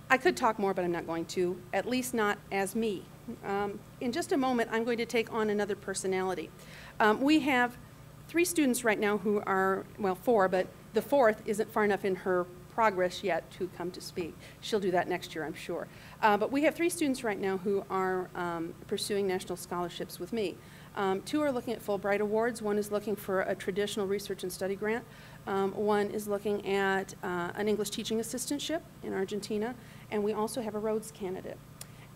I could talk more, but I'm not going to, at least not as me. In just a moment, I'm going to take on another personality. We have 3 students right now who are, well, 4, but the 4th isn't far enough in her progress yet to come to speak. She'll do that next year, I'm sure. But we have 3 students right now who are pursuing national scholarships with me. 2 are looking at Fulbright Awards. 1 is looking for a traditional research and study grant. 1 is looking at an English teaching assistantship in Argentina. And we also have a Rhodes candidate.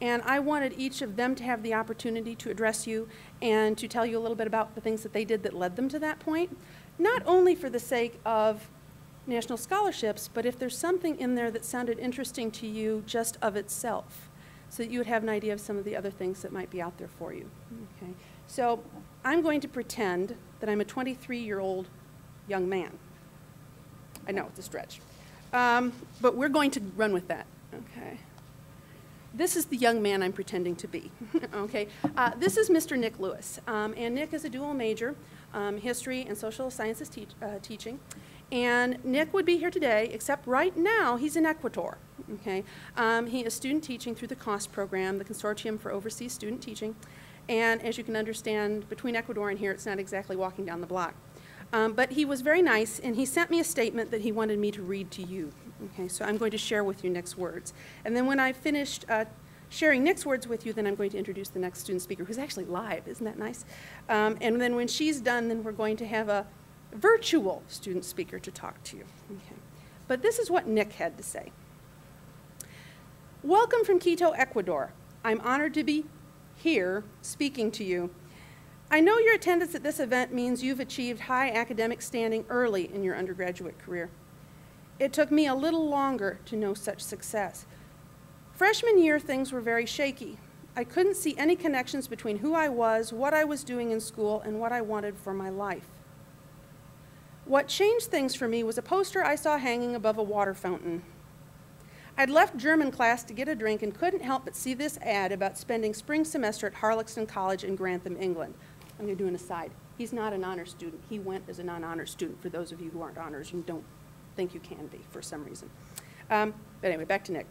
And I wanted each of them to have the opportunity to address you and to tell you a little bit about the things that they did that led them to that point, not only for the sake of national scholarships, but if there's something in there that sounded interesting to you just of itself, so that you would have an idea of some of the other things that might be out there for you. Okay. So I'm going to pretend that I'm a 23-year-old young man. I know, it's a stretch. But we're going to run with that. Okay. This is the young man I'm pretending to be. Okay. This is Mr. Nick Lewis. And Nick is a dual major, history and social sciences teaching. And Nick would be here today, except right now he's in Ecuador. Okay. He is student teaching through the COST program, the Consortium for Overseas Student Teaching. And as you can understand, between Ecuador and here, it's not exactly walking down the block. But he was very nice, and he sent me a statement that he wanted me to read to you. Okay, so I'm going to share with you Nick's words. And then when I've finished sharing Nick's words with you, then I'm going to introduce the next student speaker, who's actually live. Isn't that nice? And then when she's done, then we're going to have a virtual student speaker to talk to you. Okay. But this is what Nick had to say. Welcome from Quito, Ecuador. I'm honored to be here speaking to you. I know your attendance at this event means you've achieved high academic standing early in your undergraduate career. It took me a little longer to know such success. Freshman year, things were very shaky. I couldn't see any connections between who I was, what I was doing in school, and what I wanted for my life. What changed things for me was a poster I saw hanging above a water fountain. I'd left German class to get a drink and couldn't help but see this ad about spending spring semester at Harlexton College in Grantham, England. I'm going to do an aside. He's not an honors student. He went as a non-honors student, for those of you who aren't honors and don't think you can be for some reason. But anyway, back to Nick.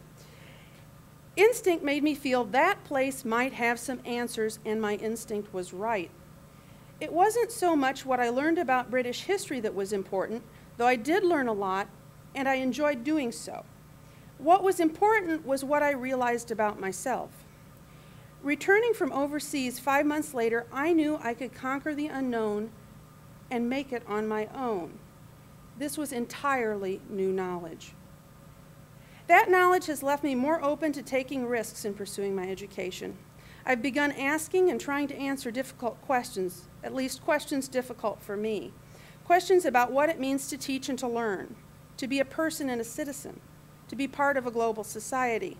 Instinct made me feel that place might have some answers, and my instinct was right. It wasn't so much what I learned about British history that was important, though I did learn a lot, and I enjoyed doing so. What was important was what I realized about myself. Returning from overseas 5 months later, I knew I could conquer the unknown and make it on my own. This was entirely new knowledge. That knowledge has left me more open to taking risks in pursuing my education. I've begun asking and trying to answer difficult questions, at least questions difficult for me. Questions about what it means to teach and to learn, to be a person and a citizen, to be part of a global society.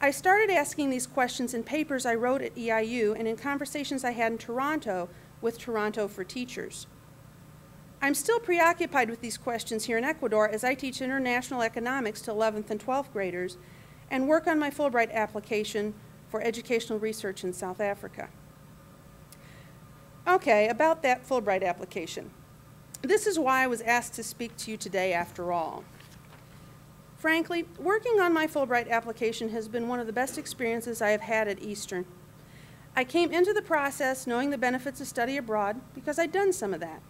I started asking these questions in papers I wrote at EIU and in conversations I had in Toronto with Toronto for Teachers. I'm still preoccupied with these questions here in Ecuador as I teach international economics to 11th and 12th graders and work on my Fulbright application for educational research in South Africa. Okay, about that Fulbright application. This is why I was asked to speak to you today after all. Frankly, working on my Fulbright application has been one of the best experiences I have had at Eastern. I came into the process knowing the benefits of study abroad because I'd done some of that.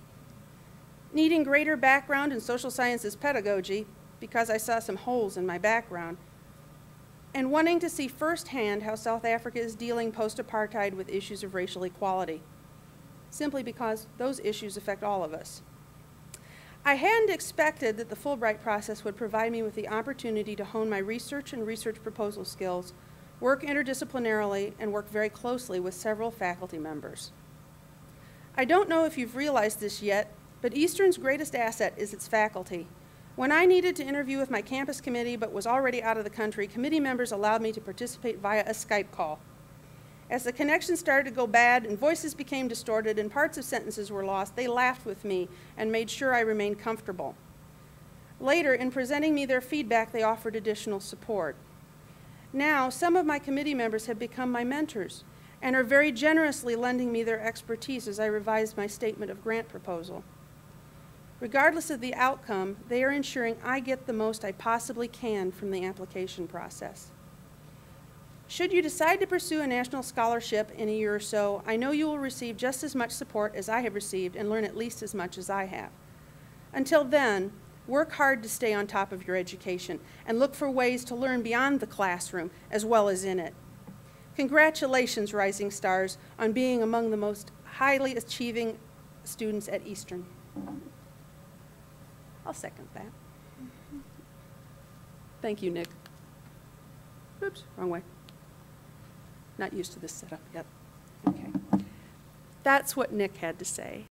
Needing greater background in social sciences pedagogy because I saw some holes in my background, and wanting to see firsthand how South Africa is dealing post-apartheid with issues of racial equality, simply because those issues affect all of us. I hadn't expected that the Fulbright process would provide me with the opportunity to hone my research and research proposal skills, work interdisciplinarily, and work very closely with several faculty members. I don't know if you've realized this yet, but Eastern's greatest asset is its faculty. When I needed to interview with my campus committee but was already out of the country, committee members allowed me to participate via a Skype call. As the connection started to go bad and voices became distorted and parts of sentences were lost, they laughed with me and made sure I remained comfortable. Later, in presenting me their feedback, they offered additional support. Now, some of my committee members have become my mentors and are very generously lending me their expertise as I revise my statement of grant proposal. Regardless of the outcome, they are ensuring I get the most I possibly can from the application process. Should you decide to pursue a national scholarship in a year or so, I know you will receive just as much support as I have received and learn at least as much as I have. Until then, work hard to stay on top of your education and look for ways to learn beyond the classroom as well as in it. Congratulations, Rising Stars, on being among the most highly achieving students at Eastern. I'll second that. Thank you, Nick. Oops, wrong way. Not used to this setup yet. Okay. That's what Nick had to say.